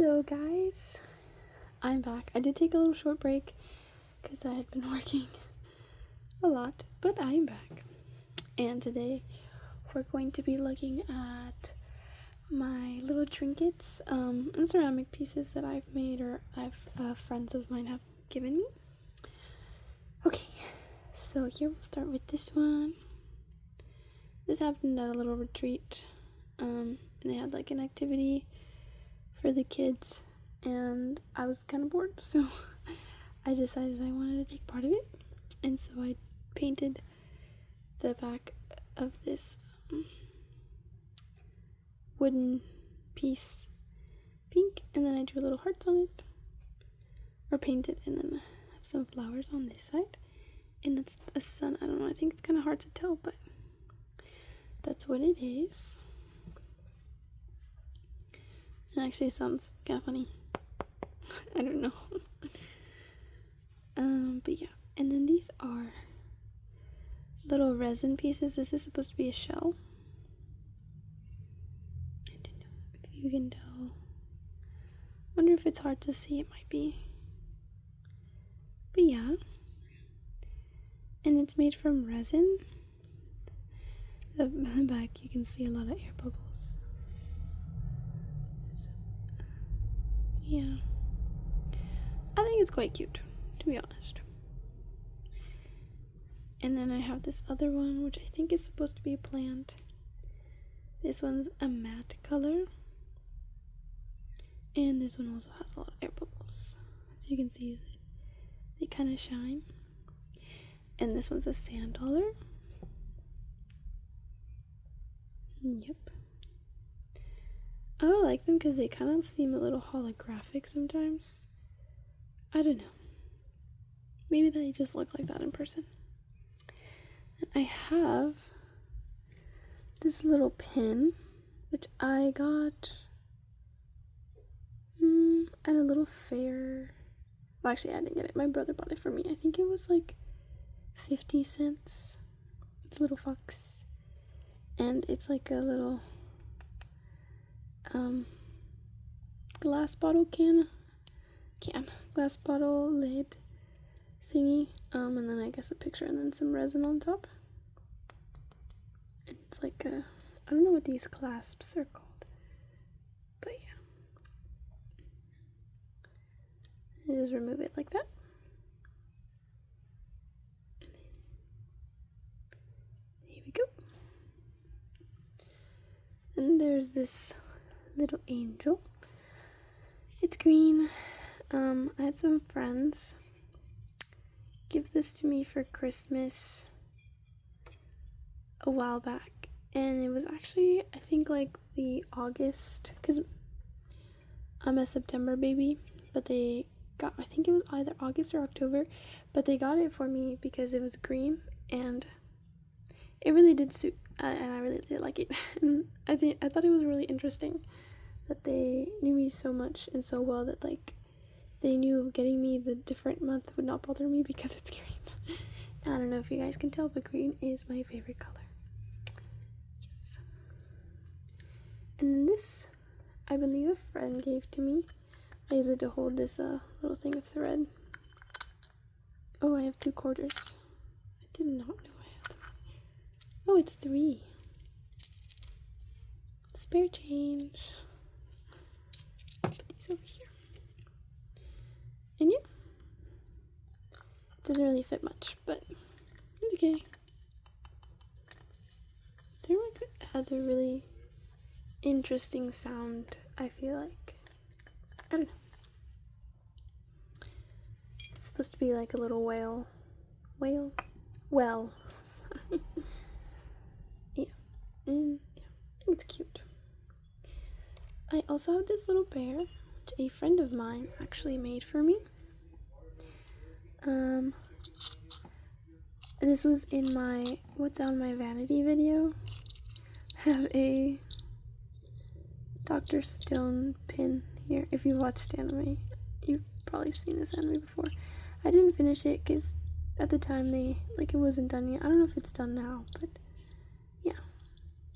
Hello guys, I'm back. I did take a little short break because I had been working a lot, but I'm back. And today we're going to be looking at my little trinkets and ceramic pieces that I've made or friends of mine have given me. Okay, so here we'll start with this one. This happened at a little retreat, and they had like an activity for the kids, and I was kind of bored, so I decided I wanted to take part of it, and so I painted the back of this wooden piece pink, and then I drew little hearts on it, or painted, and then have some flowers on this side, and that's a sun. I don't know, I think it's kind of hard to tell, but that's what it is. It actually sounds kind of funny. I don't know. But yeah. And then these are little resin pieces. This is supposed to be a shell. I don't know if you can tell. Wonder if it's hard to see. It might be. But yeah. And it's made from resin. The back you can see a lot of air bubbles. Yeah, I think it's quite cute, to be honest. And then I have this other one, which I think is supposed to be a plant. This one's a matte color, and this one also has a lot of air bubbles, so you can see they kind of shine. And this one's a sand dollar. Yep. I like them because they kind of seem a little holographic sometimes. I don't know. Maybe they just look like that in person. And I have this little pin, which I got at a little fair. Well, actually, I didn't get it. My brother bought it for me. I think it was like 50 cents. It's a little fox. And it's like a little glass bottle glass bottle lid thingy, and then I guess a picture and then some resin on top. And it's like I don't know what these clasps are called, but yeah. And just remove it like that. And then, here we go. And there's this little angel. It's green. I had some friends give this to me for Christmas a while back, and it was actually, I think, like the August, because I'm a September baby, but they got, I think it was either August or October, but they got it for me because it was green, and it really did suit, and I really did like it. And I thought it was really interesting that they knew me so much and so well that like they knew getting me the different month would not bother me because it's green. I don't know if you guys can tell, but green is my favorite color. Yes. And then this, I believe a friend gave to me. I use it to hold this little thing of thread. Oh, I have 2 quarters. I did not know I had them. Oh, it's 3. Spare change. Put these over here. And yeah, it doesn't really fit much, but it's okay. Ceramic has a really interesting sound, I feel like. I don't know. It's supposed to be like a little well. Sorry. Yeah, and yeah, I think it's cute. I also have this little bear, which a friend of mine actually made for me. This was in my What's on my Vanity video. I have a Dr. Stone pin here. If you've watched anime, you've probably seen this anime before. I didn't finish it because at the time it wasn't done yet. I don't know if it's done now, but yeah.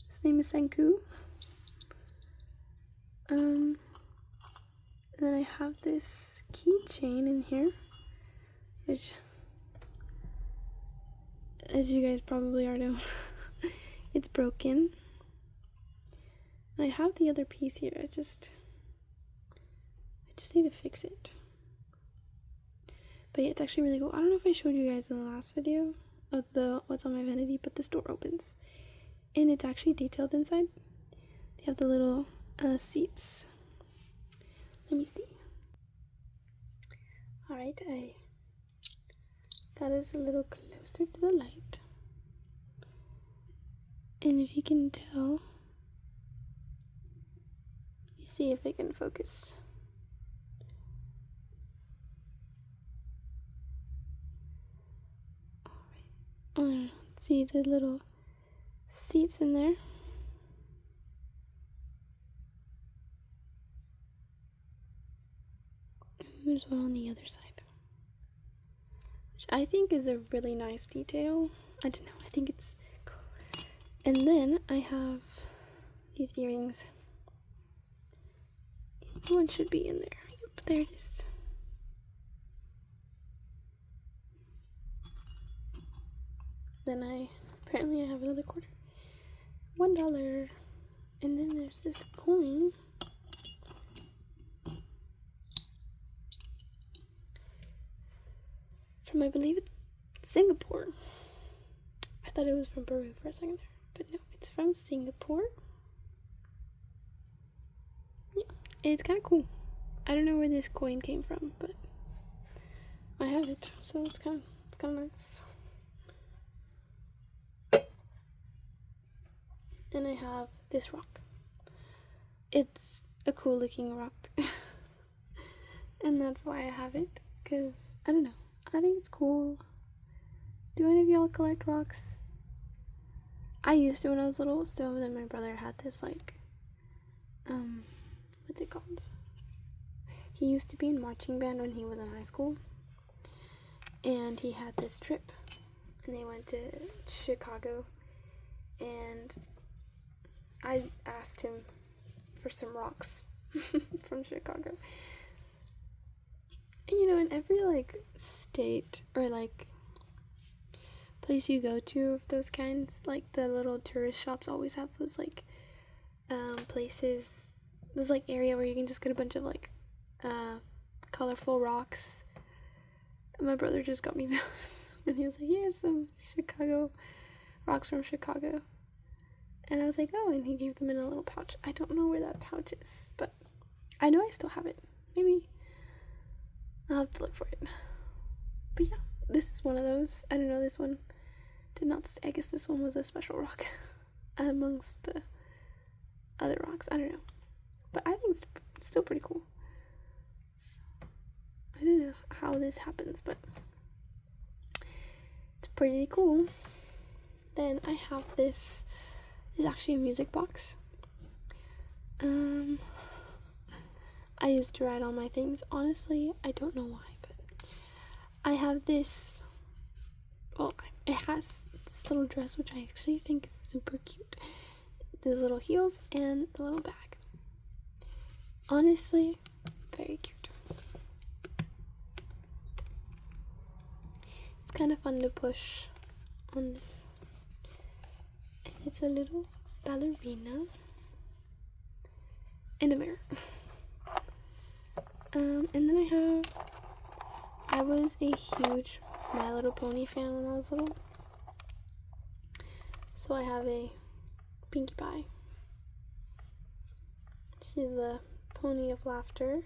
His name is Senku. I have this keychain in here, which, as you guys probably already know, it's broken. I have the other piece here. I just need to fix it. But yeah, it's actually really cool. I don't know if I showed you guys in the last video of the what's on my vanity, but this door opens and it's actually detailed inside. They have the little seats. Let me see. Alright, I got us a little closer to the light. And if you can tell, let me see if I can focus. Alright, see the little seats in there. There's one on the other side, which I think is a really nice detail. I don't know, I think it's cool. And then I have these earrings. One should be in there. Yep, there it is. Then apparently I have another quarter. $1. And then there's this coin. From, I believe it's Singapore. I thought it was from Peru for a second there, but no, it's from Singapore. Yeah, it's kind of cool. I don't know where this coin came from, but I have it, so it's kind of nice. And I have this rock. It's a cool looking rock. And that's why I have it, because I don't know, I think it's cool. Do any of y'all collect rocks? I used to when I was little, so then my brother had this, like, what's it called? He used to be in marching band when he was in high school, and he had this trip, and they went to Chicago, and I asked him for some rocks from Chicago. And you know, in every, like, state or, like, place you go to of those kinds, like, the little tourist shops always have those, like, places, this, like, area where you can just get a bunch of, like, colorful rocks. And my brother just got me those. And he was like, here's some Chicago rocks from Chicago. And I was like, oh, and he gave them in a little pouch. I don't know where that pouch is, but I know I still have it. Maybe I'll have to look for it. But yeah, this is one of those. I don't know, this one did not stay. I guess this one was a special rock amongst the other rocks. I don't know. But I think it's still pretty cool. I don't know how this happens, but it's pretty cool. Then I have this. It's actually a music box. I used to write all my things. Honestly, I don't know why, but I have this. Well, it has this little dress, which I actually think is super cute. These little heels and the little bag. Honestly, very cute. It's kind of fun to push on this. And it's a little ballerina in a mirror. And then I was a huge My Little Pony fan when I was little. So I have a Pinkie Pie. She's the pony of laughter.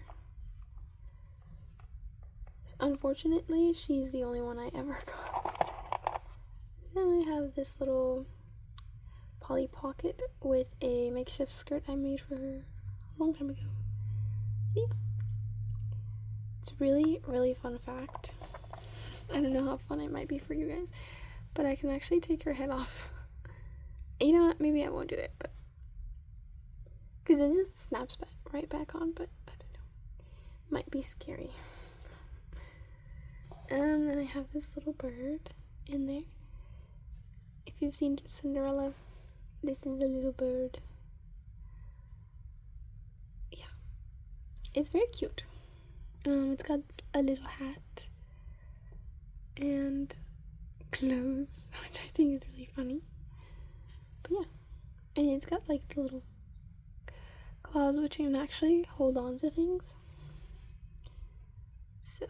Unfortunately, she's the only one I ever got. Then I have this little Polly Pocket with a makeshift skirt I made for her a long time ago. See? It's really, really fun fact. I don't know how fun it might be for you guys, but I can actually take her head off. You know what? Maybe I won't do it, but because it just snaps right back on, but I don't know. Might be scary. And then I have this little bird in there. If you've seen Cinderella, this is the little bird. Yeah. It's very cute. It's got a little hat and clothes, which I think is really funny. But yeah, and it's got like the little claws which can actually hold on to things. So,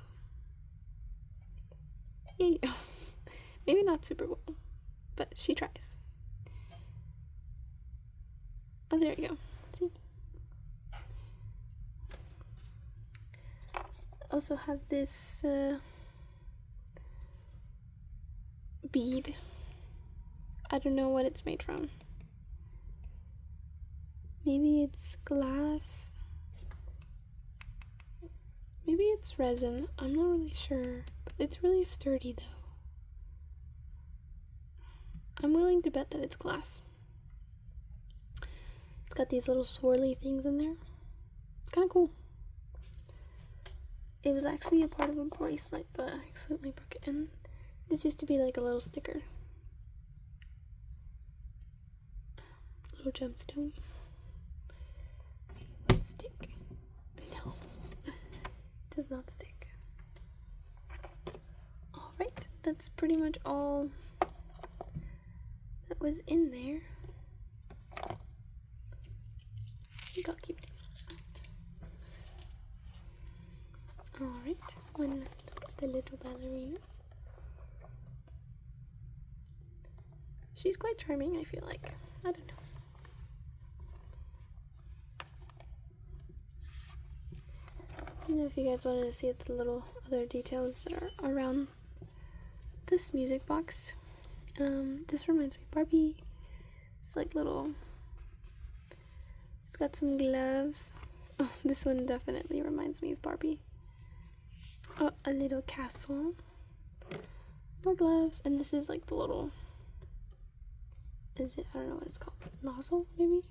yeah, maybe not super well, but she tries. Oh, there you go. See? Also have this bead. I don't know what it's made from. Maybe it's glass. Maybe it's resin. I'm not really sure. But it's really sturdy though. I'm willing to bet that it's glass. It's got these little swirly things in there. It's kind of cool. It was actually a part of a bracelet, but I accidentally broke it. And this used to be like a little sticker. Little gemstone. Let's see, will it stick? No, it does not stick. Alright, that's pretty much all that was in there. I got keep these. Alright, well, let's look at the little ballerina. She's quite charming, I feel like. I don't know. I don't know if you guys wanted to see the little other details that are around this music box. This reminds me of Barbie. It's like little... It's got some gloves. Oh, this one definitely reminds me of Barbie. Oh, a little castle. More gloves. And this is like the little... Is it? I don't know what it's called. Nozzle, maybe?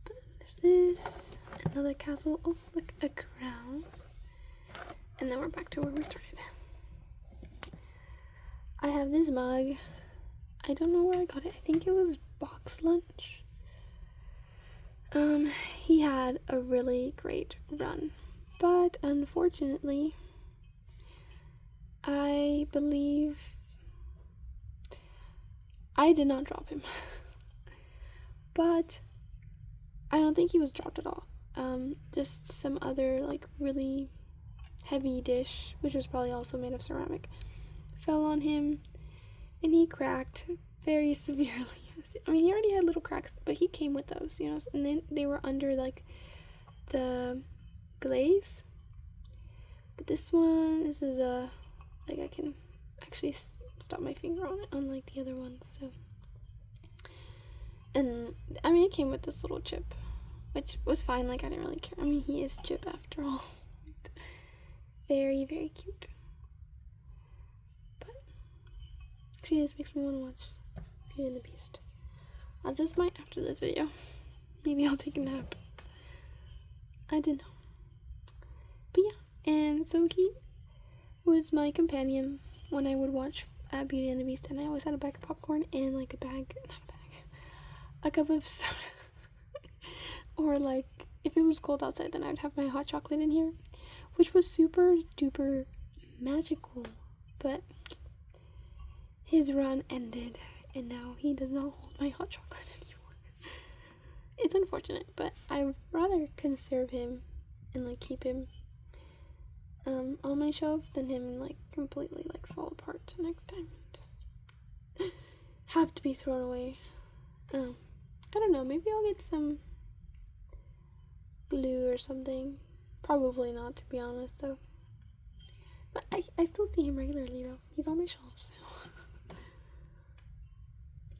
But then there's this. Another castle. Oh, look, a crown. And then we're back to where we started. I have this mug. I don't know where I got it. I think it was Box Lunch. He had a really great run. But unfortunately, I believe I did not drop him. But I don't think he was dropped at all. Just some other like really heavy dish, which was probably also made of ceramic, fell on him and he cracked very severely. I mean, he already had little cracks, but he came with those, you know, and then they were under like the glaze. But this is a, like, I can actually stop my finger on it, unlike the other ones. So, and I mean, it came with this little chip, which was fine. Like, I didn't really care. I mean, he is Chip after all. Very, very cute. But actually, this makes me want to watch Beauty and the Beast. I just might after this video. Maybe I'll take a nap. I don't know. But yeah, and so he was my companion when I would watch Beauty and the Beast, and I always had a bag of popcorn and like a cup of soda. Or like, if it was cold outside, then I would have my hot chocolate in here, which was super duper magical. But his run ended, and now he does not hold my hot chocolate anymore. It's unfortunate, but I would rather conserve him and like keep him on my shelf than him like completely like fall apart next time. Just have to be thrown away. I don't know, maybe I'll get some glue or something. Probably not, to be honest, though. But I still see him regularly, though. He's on my shelf, so.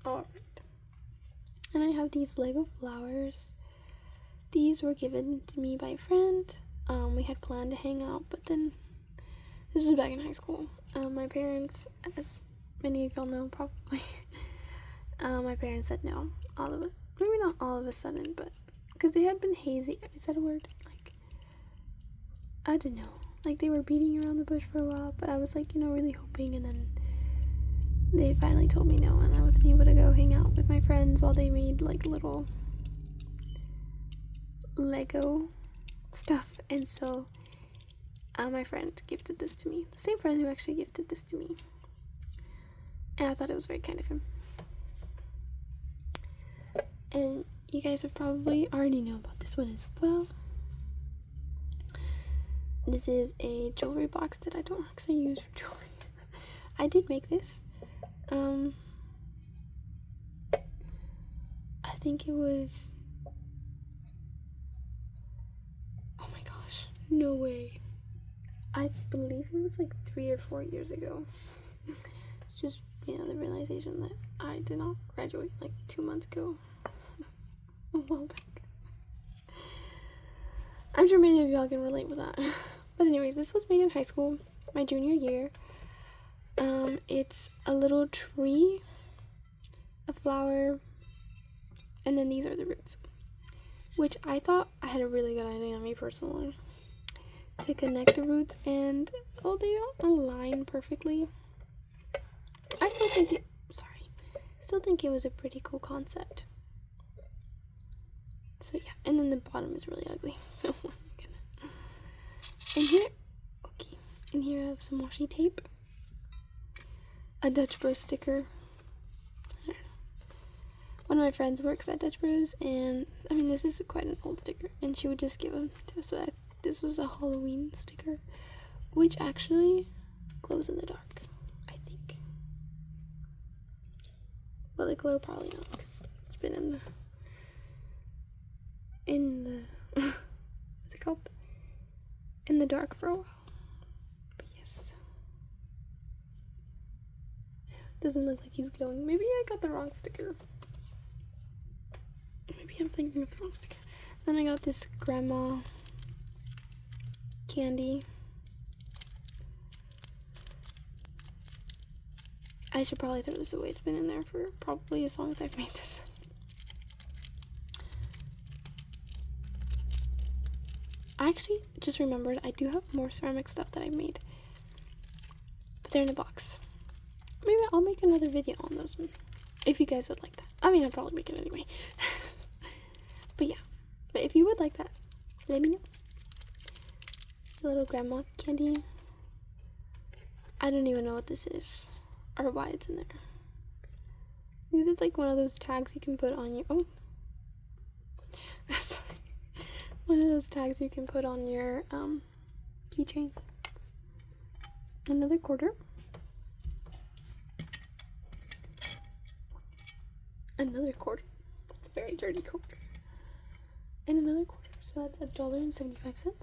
Alright. And I have these Lego flowers. These were given to me by a friend. We had planned to hang out, but then this was back in high school. My parents, as many of y'all know, probably, my parents said no. All of it. Maybe not all of a sudden, but because they had been hazy. Is that a word? Like, I don't know. Like, they were beating around the bush for a while, but I was like, you know, really hoping, and then they finally told me no, and I wasn't able to go hang out with my friends while they made like little Lego stuff. And so my friend gifted this to me. The same friend who actually gifted this to me. And I thought it was very kind of him. And you guys have probably already know about this one as well. This is a jewelry box that I don't actually use for jewelry. I did make this. I think it was... Oh my gosh, no way. I believe it was like 3 or 4 years ago. It's just, the realization that I did not graduate like 2 months ago. A while back. I'm sure many of y'all can relate with that. But anyways, this was made in high school, my junior year. It's a little tree, a flower, and then these are the roots. Which I thought I had a really good idea on me personally. To connect the roots, and they don't align perfectly. I still think it was a pretty cool concept. So yeah, and then the bottom is really ugly. So and here I have some washi tape, a Dutch Bros sticker. One of my friends works at Dutch Bros, and this is quite an old sticker, and she would just give them to us. So this was a Halloween sticker, which actually glows in the dark, I think. Well, the glow probably not, because it's been in the what's it called? In the dark for a while. But yes. Doesn't look like he's glowing. Maybe I got the wrong sticker. Maybe I'm thinking of the wrong sticker. Then I got this grandma candy. I should probably throw this away. It's been in there for probably as long as I've made this. I actually just remembered I do have more ceramic stuff that I've made. But they're in the box. Maybe I'll make another video on those if you guys would like that. I'll probably make it anyway. But yeah. But if you would like that, let me know. It's a little grandma candy. I don't even know what this is or why it's in there. Because it's like one of those tags you can put on your... Oh. Sorry. One of those tags you can put on your keychain. Another quarter. Another quarter. It's a very dirty quarter. And another quarter. So that's $1.75.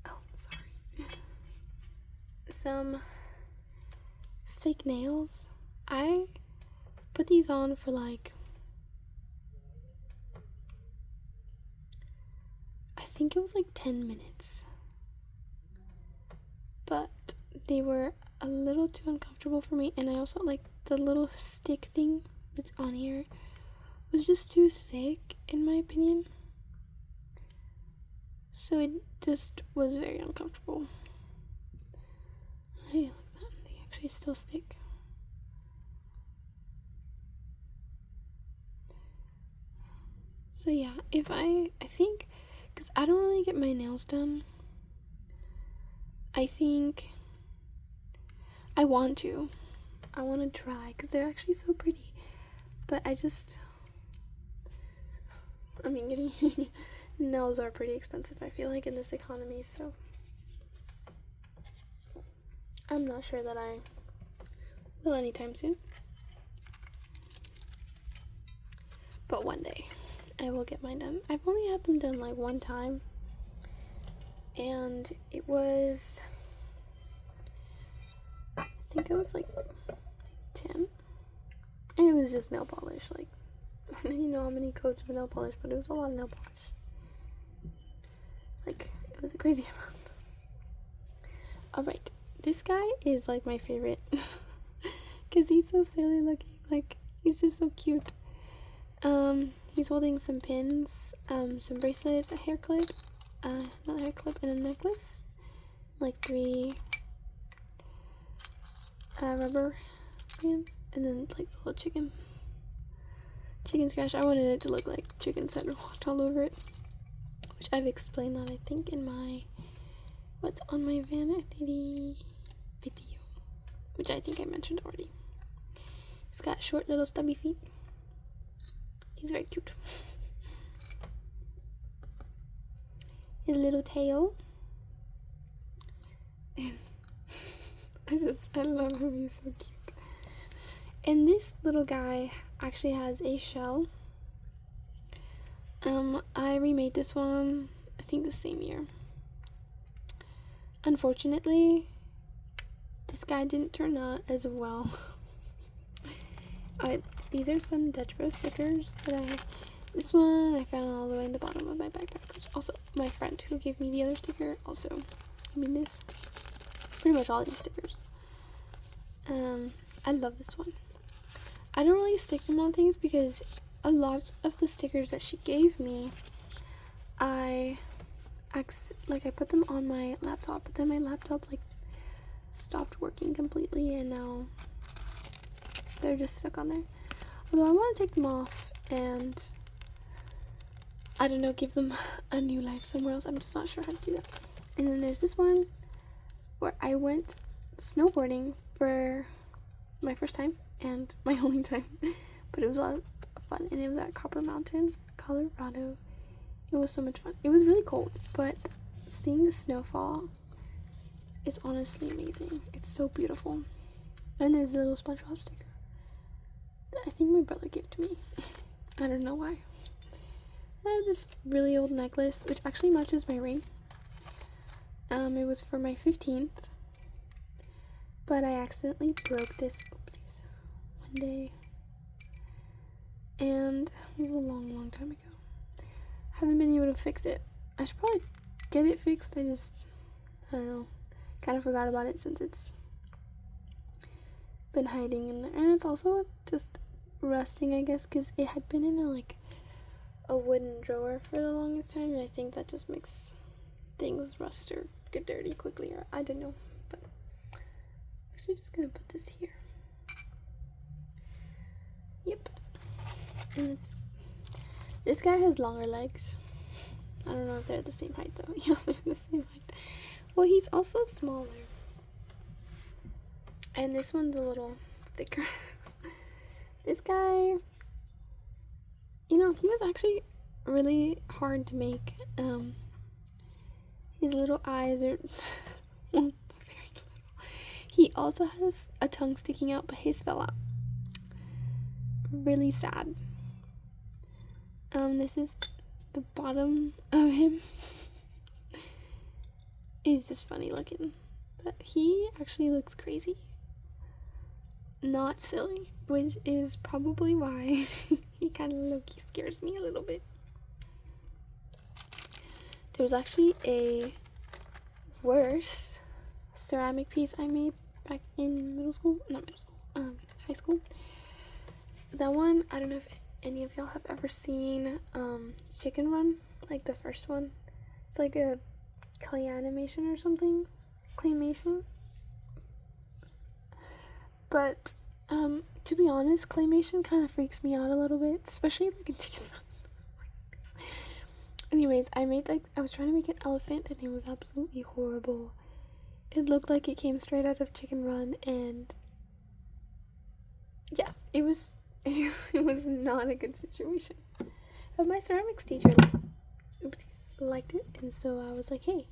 Oh, sorry. Some fake nails. I put these on for like... I think it was like 10 minutes. But they were a little too uncomfortable for me, and I also like the little stick thing that's on here was just too thick in my opinion. So it just was very uncomfortable. Hey, look at that. They actually still stick. So yeah, if I think, because I don't really get my nails done, I think I want to try, because they're actually so pretty. But getting nails are pretty expensive, I feel like, in this economy, so I'm not sure that I will anytime soon. But one day I will get mine done. I've only had them done like one time, and it was, I think it was like 10, and it was just nail polish. Like, I don't even know how many coats of nail polish, but it was a lot of nail polish. Like, it was a crazy amount. Alright, this guy is like my favorite because he's so silly looking. Like, he's just so cute. He's holding some pins, some bracelets, a hair clip, another hair clip, and a necklace. Like 3 rubber bands, and then like the little chicken scratch. I wanted it to look like chicken sand walked all over it. which I've explained that I think in my what's on my Vanity video, which I think I mentioned already. He's got short little stubby feet. He's very cute. His little tail. And I love him, he's so cute. And this little guy actually has a shell. I remade this one, I think the same year. Unfortunately, this guy didn't turn out as well. These are some Dutch Bro stickers that I have. This one I found all the way in the bottom of my backpack, which also my friend who gave me the other sticker also gave me this. Pretty much all these stickers. I love this one. I don't really stick them on things because a lot of the stickers that she gave me, I put them on my laptop, but then my laptop like stopped working completely and now they're just stuck on there. Although I want to take them off and I don't know, give them a new life somewhere else. I'm just not sure how to do that. And then there's this one where I went snowboarding for my first time and my only time, but it was a lot of fun, and it was at Copper Mountain, Colorado. It was so much fun. It was really cold, but seeing the snowfall is honestly amazing. It's so beautiful. And there's a little SpongeBob sticker that I think my brother gave to me. I don't know why. I have this really old necklace, which actually matches my ring. It was for my 15th, but I accidentally broke this, oopsies, one day, and it was a long time ago. Haven't been able to fix it. I should probably get it fixed. I don't know, kind of forgot about it since it's been hiding in there, and it's also just rusting, I guess, because it had been in a wooden drawer for the longest time, and I think that just makes things rust or get dirty quickly, or I don't know. But I'm actually just gonna put this here. Yep. And this guy has longer legs. I don't know if they're the same height though. Yeah, they're the same height. Well, he's also smaller. And this one's a little thicker. This guy, he was actually really hard to make. His little eyes are very little. He also has a tongue sticking out, but his fell out. Really sad. This is the bottom of him. He's just funny looking, but he actually looks crazy, not silly, which is probably why he kind of low-key scares me a little bit. There was actually a worse ceramic piece I made back in high school. That one, I don't know if any of y'all have ever seen Chicken Run, like the first one. It's like a clay animation or something, claymation. But to be honest, claymation kind of freaks me out a little bit, especially like in Chicken Run. Anyways, I was trying to make an elephant and it was absolutely horrible. It looked like it came straight out of Chicken Run, and yeah, it was not a good situation. But my ceramics teacher liked it, and so I was like, hey,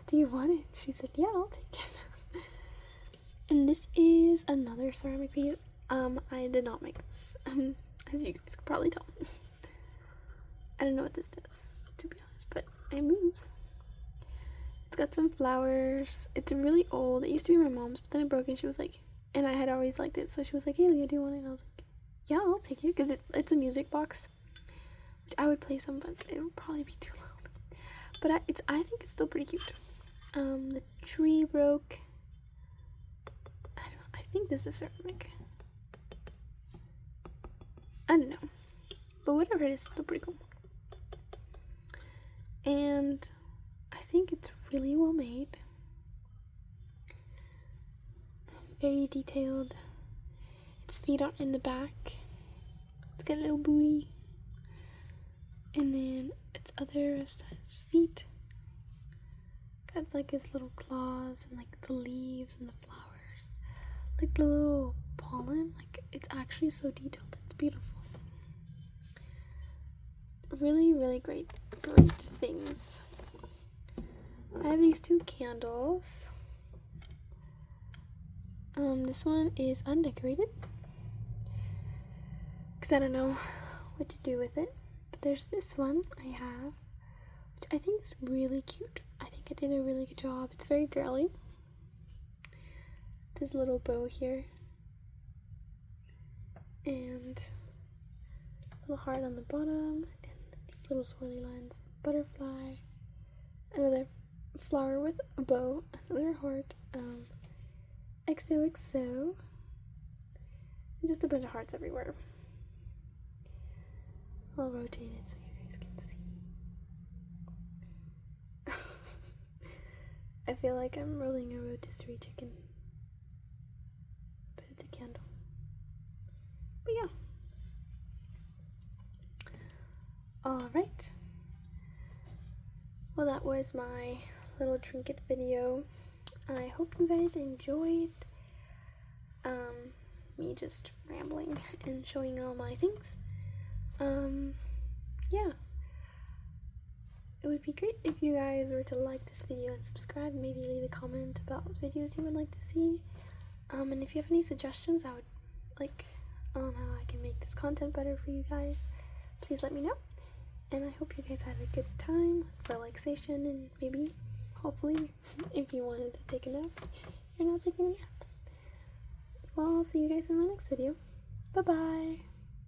do you want it? She said, yeah, I'll take it. And this is another ceramic piece. I did not make this, as you guys could probably tell. I don't know what this does, to be honest, but it moves. It's got some flowers. It's really old. It used to be my mom's, but then it broke, and she was like, and I had always liked it, so she was like, hey, Leah, do you want it? And I was like, yeah, I'll take it, because it's a music box, which I would play some, but it would probably be too loud. But I think it's still pretty cute. The tree broke. I think this is ceramic. I don't know, but whatever it is, it's still pretty cool. And I think it's really well made. Very detailed. Its feet are in the back. It's got a little booty. And then its other side's feet got like its little claws and like the leaves and the flowers, like the little pollen. Like it's actually so detailed. It's beautiful. Really, really great things. I have these two candles. This one is undecorated because I don't know what to do with it. But there's this one I have, which I think is really cute. I think I did a really good job. It's very girly. This little bow here, and a little heart on the bottom, and these little swirly lines. Butterfly, another flower with a bow, another heart. XOXO, and just a bunch of hearts everywhere. I'll rotate it so you guys can see. I feel like I'm rolling a rotisserie chicken, but it's a candle. But yeah. Alright. Well, that was my little trinket video. I hope you guys enjoyed me just rambling and showing all my things. Yeah. It would be great if you guys were to like this video and subscribe, maybe leave a comment about what videos you would like to see. And if you have any suggestions, I would like on how I can make this content better for you guys, please let me know. And I hope you guys had a good time, relaxation, and maybe, hopefully, if you wanted to take a nap, you're not taking a nap. Well, I'll see you guys in my next video. Bye-bye!